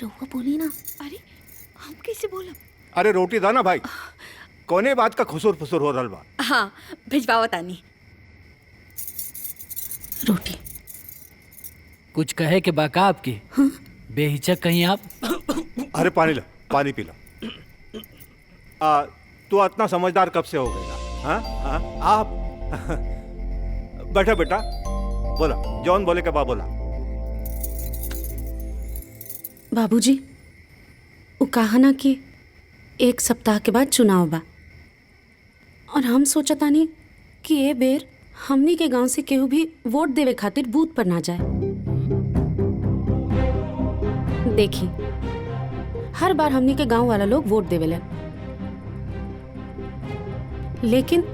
रहुआ बोली ना। अरे हम कैसे बोलब? अरे रोटी दा ना भाई, कोने बात का खुसुर फुसुर हो रहल बा। हाँ भिजवाओ तानी। रोटी कुछ कहे के बाका आपकी? बेहिचक कहीं आप? अरे पानी ला, पानी पी ला। तू इतना समझदार कब से हो गया? हाँ हाँ आप बैठा बेटा, बोला जॉन बोले के बा बोला। बाबूजी, वो कहा ना कि 1 सप्ताह के बाद चुनाव बा, और हम सोचतानी कि ए बेर हमनी के गांव से केहू भी वोट देवे खातिर बूथ पर ना जाए। देखी, हर बार हमनी के गांव वाला लोग वोट देवेले, लेकिन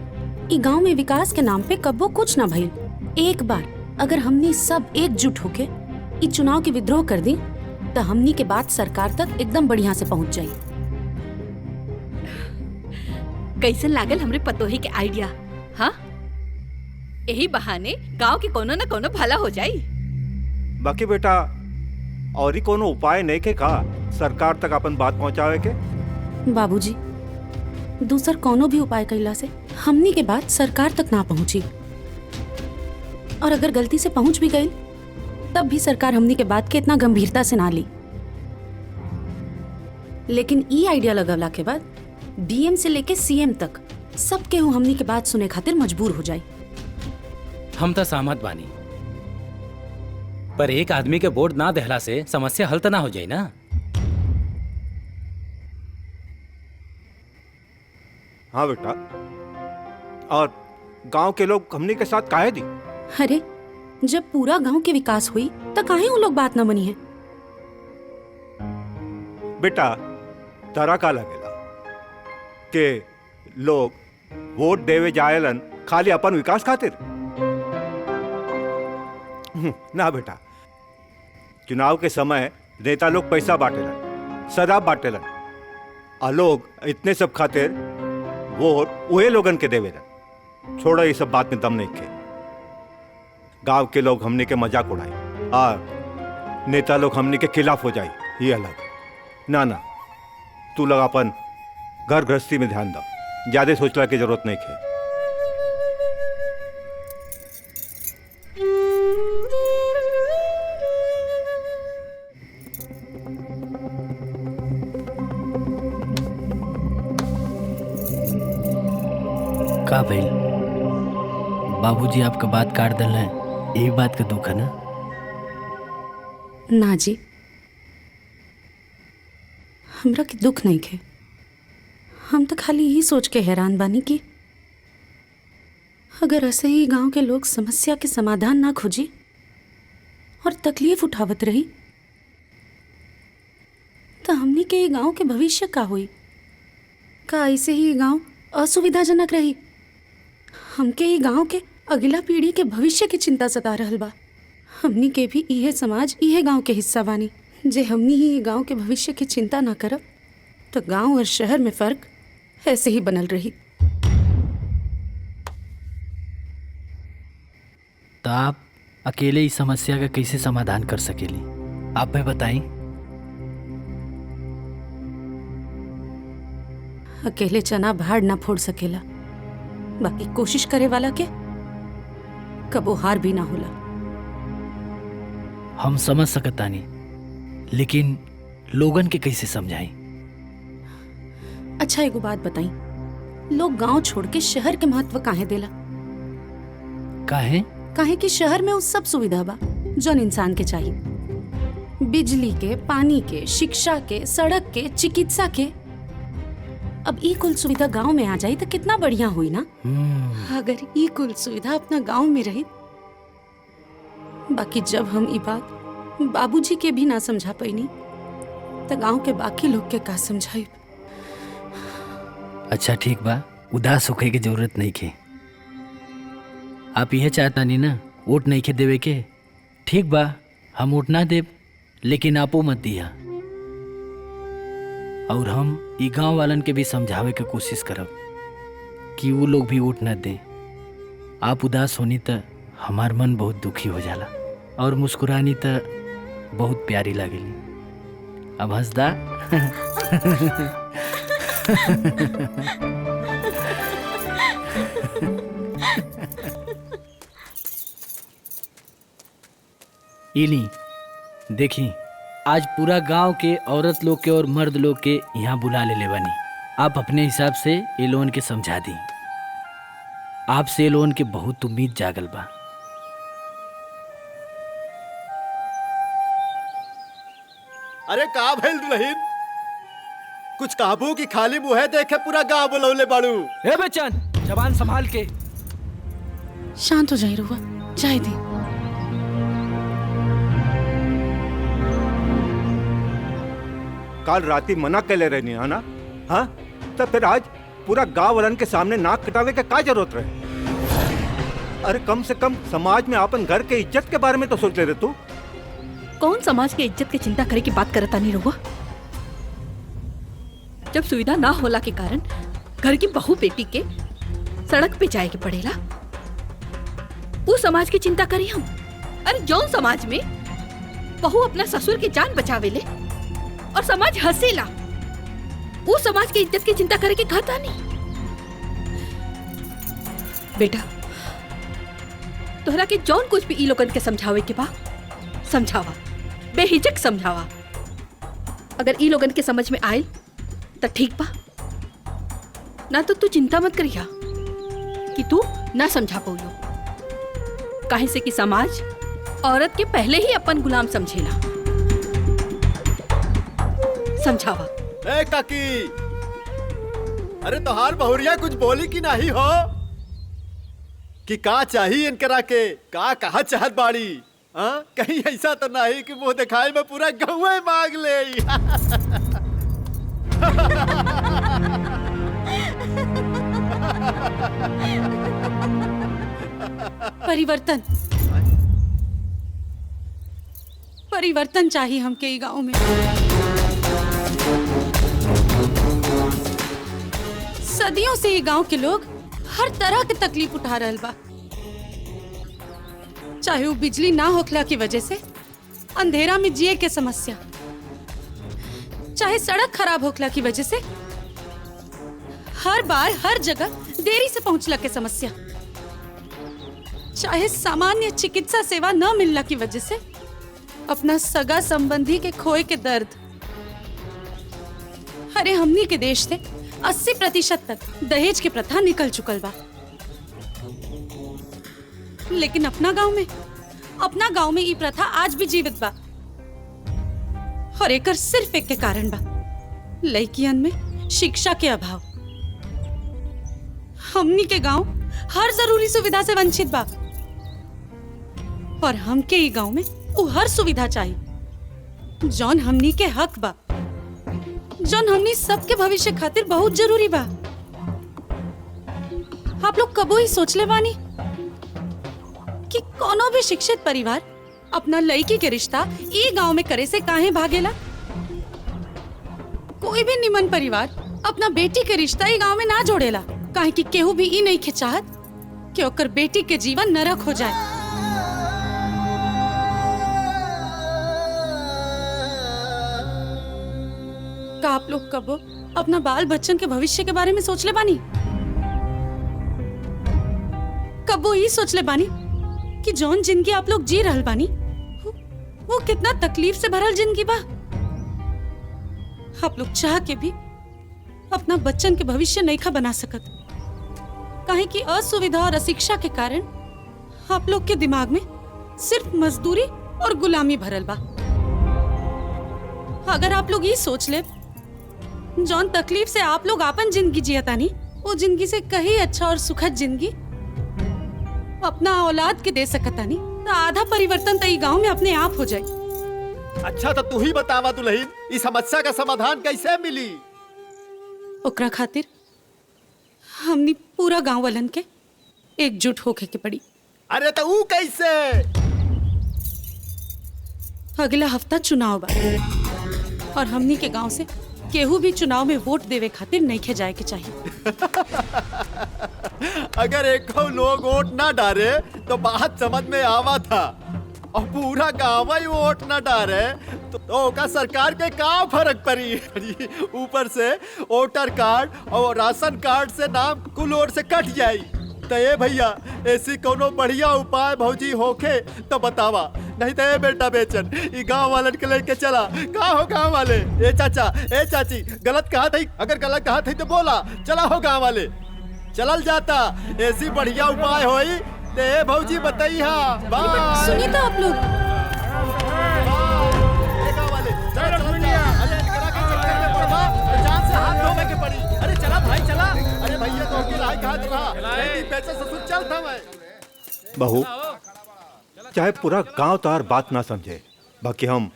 ई गांव में विकास के नाम पे कब्बो कुछ ना भइल। एक बार अगर हमनी सब एकजुट होके ई चुनाव के विद्रोह कर दी तो हमनी के बात सरकार तक एकदम बढ़िया से पहुंच जाई। कैसन लागल हमरे पतोही के आइडिया? हाँ, यही बहाने गांव के कोनो न कोनो भला हो जाई। बाकी बेटा और ही कोनो उपाय नहीं के का सरकार तक अपन बात पहुंचावे के? बाबूजी, दूसर कोनो भी उपाय कइला से हमनी के बात सरकार तक ना पहुंची, और अगर गलती से पहुंच भी गई तब भी सरकार हमनी के बात के इतना गंभीरता से ना ली। लेकिन ई आइडिया लगवला के बाद डीएम से लेके सीएम तक सब केहू हमनी के बात सुने खातिर मजबूर हो जाए। हम तो सहमत बानी, पर एक आदमी के वोट ना देहला से समस्या हल तो ना हो जाए ना। हाँ बेटा, और गांव के लोग हमनी के साथ काहे दी? अरे जब पूरा गांव के विकास हुई तो काहे वो लोग बात न बनी है? बेटा तारा का लगेला कि लोग वोट देवे जायलन खाली अपन विकास खातिर? ना बेटा, चुनाव के समय नेता लोग पैसा बांटेलन, शराब बांटेलन, और लोग इतने सब खातिर वोट उहे लोगन के देवेलन। छोड़ो ये सब बात में दम नहीं के। गांव के लोग हमने के मजाक उड़ाई और नेता लोग हमने के खिलाफ हो जाए, ये अलग। ना ना, तू लोग अपन घर गृहस्थी में ध्यान दो, ज्यादा सोचला की जरूरत नहीं है। का भइल? बाबूजी आपका बात काट दिल है, यही बात का दुख है ना? ना जी, हमरा के दुख नहीं खे। हम तो खाली यही सोच के हैरान बानी कि अगर ऐसे ही गांव के लोग समस्या के समाधान ना खोजी और तकलीफ उठावत रही तो हमनी के ये गांव के भविष्य का हुई? का ऐसे ही गांव असुविधाजनक रही? हमके ये गांव के अगला पीढ़ी के भविष्य की चिंता सता रहल बा। हमनी के भी इहे समाज, इहे गांव के हिस्सा बानी। जे हमनी ही ये गांव के भविष्य की चिंता ना करब तो गांव और शहर में फर्क ऐसे ही बनल रही। तो आप अकेले इस समस्या का कैसे समाधान कर सकेली? आप भी बताई। अकेले चना भाड़ ना फोड़ सकेला, बाकी कोशिश करे वाला के कबो हार भी ना होला। हम समझ सकतानी, लेकिन लोगन के कैसे समझाई? अच्छा एगो बात बताई, लोग गांव छोड़ के शहर के महत्व काहे देला? काहे? काहे कि शहर में उस सब सुविधा बा जौन इंसान के चाहिए। बिजली के, पानी के, शिक्षा के, सड़क के, चिकित्सा के। अब ई कुल सुविधा गांव में आ जाई तो कितना बढ़िया हुई ना। अगर ई कुल सुविधा अपना गांव में रही। बाकी जब हम ई बात बाबूजी के भी ना समझा पैनी तो गांव के बाकी लोग के का समझाई? अच्छा ठीक बा, उदास होके की जरूरत नहीं के। आप यह चाहता नहीं ना वोट नहीं के देवे के? ठीक बा, हम वोट ना देव, लेकिन आपो मत दिया। और हम ई गांव वालन के भी समझावे के कोशिश करब कि वो लोग भी वोट न दें। आप उदास होनी तो हमार मन बहुत दुखी हो जाला, और मुस्कुरानी तो बहुत प्यारी लगेली। अब हंसदा। इली देखी, आज पूरा गांव के औरत लोग के और मर्द लोग के यहाँ बुला ले बनी। आप अपने हिसाब से ये लोन के समझा दी। आपसे ये लोन के बहुत उम्मीद जागल बा। अरे का भइल दुल्हन, कुछ काबू की खाली मुंह देखे पूरा गांव बुलौले बाड़ू। ए बच्चन, जबान संभाल के। शांत हो जाए रुआ, जाए दी। काल राती मना के ले रहनी है ना, हाँ? तो फिर आज पूरा गांव वालन के सामने नाक कटावे के का जरूरत रहे? अरे कम से कम समाज में अपन घर के इज्जत के बारे में तो सोच ले रहे तू। कौन समाज के इज्जत की चिंता करे की बात करता नहीं रहुआ? जब सुविधा ना होला के कारण घर की बहू बेटी के सड़क पे जाए के पड़ेला, वो समाज की चिंता करी हम। अरे जौन समाज में बहू अपना ससुर की जान बचावेले और समाज हंसेला, वो समाज की इज्जत की चिंता करे के खाता नहीं। बेटा, तोहरा के जौन कुछ भी ई लोगन के समझावे के बा समझावा, बेहिचक समझावा। अगर ई लोगन के समझ में आए तो ठीक बा, ना तो तू चिंता मत करिया कि तू ना समझा पौलो। काहे से कि समाज औरत के पहले ही अपन गुलाम समझेला। समझावा। ए काकी, अरे तोहार बहुरिया कुछ बोली कि नहीं हो कि का चाहिए इनकरा के, का कहा चाहत बाड़ी? हाँ, कहीं ऐसा तो नहीं कि मुंह दिखाए में पूरा गहुए मांग ले। परिवर्तन, परिवर्तन चाहिए हमके ई गांव में। सदियों से ये गांव के लोग हर तरह के तकलीफ उठा रहल बा, चाहे वो बिजली ना होखला की वजह से अंधेरा में जिए के समस्या, चाहे सड़क खराब होखला की वजह से हर बार हर जगह देरी से पहुंचला के समस्या, चाहे सामान्य चिकित्सा सेवा न मिलना की वजह से अपना सगा संबंधी के खोए के दर्द। अरे हमनी के देश से 80% तक दहेज की प्रथा निकल चुकल बा, लेकिन अपना गांव में ये प्रथा आज भी जीवित बा। और एकर सिर्फ एक के कारण बा, लड़कियन में शिक्षा के अभाव। हमनी के गांव हर जरूरी सुविधा से वंचित बा, और हमके ई गांव में वो हर सुविधा चाहिए जौन हमनी के हक बा, जौन हमनी सबके भविष्य खातिर बहुत जरूरी बा। आप लोग कबो ही सोचले बानी कि कोनो भी शिक्षित परिवार अपना लड़की के रिश्ता ई गांव में करे से काहे भागेला? कोई भी निमन परिवार अपना बेटी के रिश्ता ई गांव में ना जोड़ेला, काहे कि केहू भी ई नहीं के चाहत कि ओकर बेटी के जीवन नरक हो जाए। का आप लोग कबो अपना बाल बच्चन के भविष्य के बारे में सोचले बानी? कबो ये सोचले बानी कि जौन जिंदगी आप लोग जी रहल बानी वो कितना तकलीफ से भरल जिंदगी बा? आप लोग चाह के भी अपना बच्चन के भविष्य नहीं खा बना सकत, काहे कि असुविधा और अशिक्षा के कारण आप लोग के दिमाग में सिर्फ मजदूरी और गुलामी भरल बा। अगर आप लोग ये सोच ले जौन तकलीफ से आप लोग आपन जिंदगी जियतानी, वो जिंदगी से कहीं अच्छा और सुखद जिंदगी अपना औलाद के दे सकतानी, तो आधा परिवर्तन तो गांव में अपने आप हो जाए। अच्छा तो तू ही बतावा दुल्हन, इस समस्या का समाधान कैसे मिली? ओकरा खातिर हमनी पूरा गांव वालन के एकजुट होके के पड़ी। अरे तो ऊ कैसे? अगला हफ्ता चुनाव बा और हमनी के गांव से केहू भी चुनाव में वोट देवे खातिर नहीं खे जाए के चाहिए। अगर एक लोग वोट ना डाले तो बात समझ में आवा था, और पूरा गाँव ही वोट न डारे तो ओका सरकार के का फर्क पड़ी। ऊपर से वोटर कार्ड और राशन कार्ड से नाम कुल ओर से कट जाई। तो ये भैया ऐसी कोनो बढ़िया उपाय भौजी होखे तो बतावा, नहीं तो ये बेटा बेचन ये गांव वालन के लेके चला। का हो गांव वाले, ए चाचा ए चाची गलत कहा थी, अगर गलत कहा थी तो बोला, चला हो गांव वाले चलल जाता। ऐसी बढ़िया उपाय होई ते भौजी बताइहा। बाय सुनिए तो आप लोग, ए गांव वाले चला चला जा। अरे इनकरा के चक्कर में पड़वा तो जान से हाथ धोवे के पड़ी। अरे चला भाई चला। अरे भैया तो के राय कहा रहा नहीं बेचे ससुर चल था मैं। बहू, चाहे पूरा गांव तार बात ना समझे, बाकी हम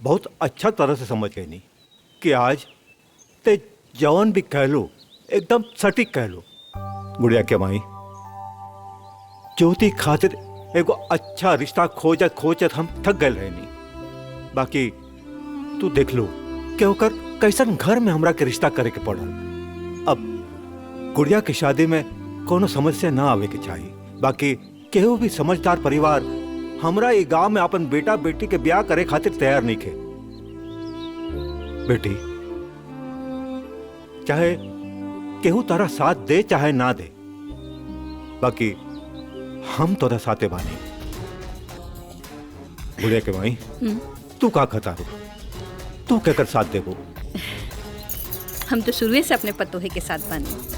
बहुत अच्छा तरह से समझ गए नहीं कि आज ते जवन भी कह लो एकदम सटीक कह लो। गुड़िया के माई ज्योति खातिर एगो अच्छा रिश्ता खोजत खोजत हम थक गए रहे नहीं। बाकी तू देख लो कि ओकर कैसन घर में हमरा के रिश्ता करे के पड़ल। अब गुड़िया की शादी में कोनो समस्या ना आवे के चाहिए। बाकी केहू भी समझदार परिवार हमरा ये गांव में अपन बेटा बेटी के ब्याह करे खातिर तैयार नहीं थे। बेटी, चाहे केहू तारा साथ दे चाहे ना दे, बाकी हम तोरा साथे बानी। गुड़िया के माई तू का खतारू, तू क्या कर साथ देबो? हम तो शुरू से अपने पतोहे के साथ बानी।